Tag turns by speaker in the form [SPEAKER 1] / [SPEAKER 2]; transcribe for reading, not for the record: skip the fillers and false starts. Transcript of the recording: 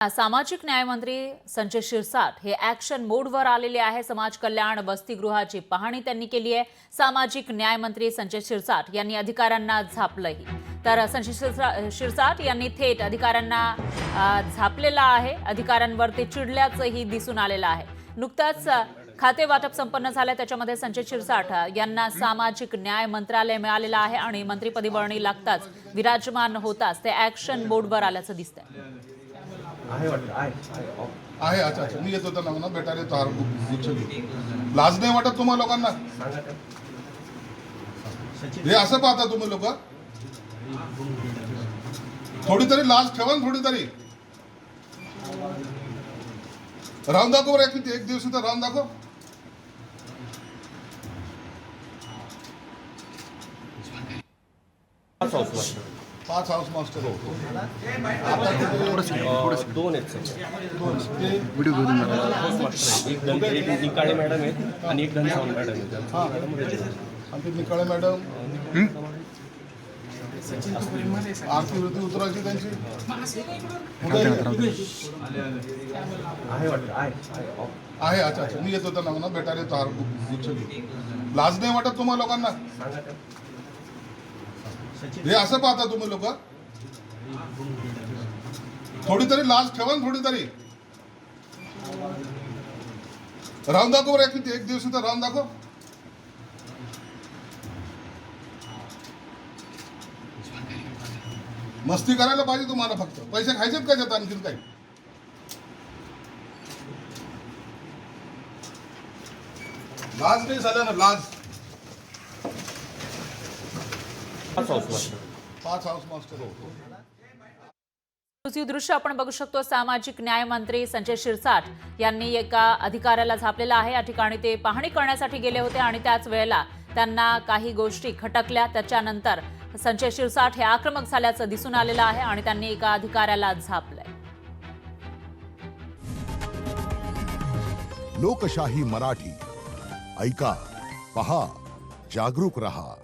[SPEAKER 1] सामाजिक न्यायमंत्री संजय शिरसाट हे ॲक्शन मोडवर आलेले आहे। समाज कल्याण वसतिगृहाची पाहणी त्यांनी केली आहे। सामाजिक न्यायमंत्री संजय शिरसाट यांनी अधिकाऱ्यांना झापलंही। तर संजय शिरसाट यांनी थेट अधिकाऱ्यांना झापलेला आहे। अधिकाऱ्यांवर ते चिडल्याचंही दिसून आलेलं आहे। नुकताच खाते वाटप संपन्न झाले, त्याच्यामध्ये संजय शिरसाट यांना सामाजिक न्याय मंत्रालय मिळालेलं आहे आणि मंत्रिपदी वर्णी लागताच विराजमान होताच ते ॲक्शन मोडवर आल्याचं दिसतंय।
[SPEAKER 2] आहे अच्छा अच्छा मी येतो त्यांना म्हणा भेटायला तो लाज नाही वाटत तुम्हा लोकांना? हे असं पाहता तुम्ही लोक? थोडी तरी लाज ठेवा ना, थोडी तरी राहून दाखव बरं, किती एक दिवस तर राहून दाखव। पाच हाऊस मास्टर होतो
[SPEAKER 3] दोन आहेत एक निकाळे मॅडम आहेत आणि एक धनसावंत मॅडम आहेत।
[SPEAKER 2] आणि ते निकाळे मॅडम आरती वृत्ती उतरायची त्यांची आहे अच्छा अच्छा मी येतो त्यांना म्हणा भेटायला तो लाज नाही वाटत तुम्हा लोकांना? हे असं पाहता तुम्ही लोक? थोडी तरी लाज ठेवा ना, थोडी तरी राहून दाखव बरं, किती एक दिवस तर राहून दाखव। मस्ती करायला पाहिजे तुम्हाला, फक्त पैसे खायचेत का त्यात आणखीन काही? लाज नाही झालं ना, लाज। पाच हाऊस मास्टर होतो।
[SPEAKER 1] दृश्य आपण बघू शकतो। सामाजिक न्याय मंत्री संजय शिरसाट यांनी एका अधिकाऱ्याला झापलेला आहे। या ठिकाणी ते पाहणी करण्यासाठी गेले होते आणि त्याच वेळेला त्यांना काही गोष्टी खटकल्या। त्याच्यानंतर संजय शिरसाट हे आक्रमक झाल्याचं दिसून आलेलं आहे आणि त्यांनी एका अधिकाऱ्याला झापलंय।
[SPEAKER 4] लोकशाही मराठी ऐका, पहा, जागरूक रहा।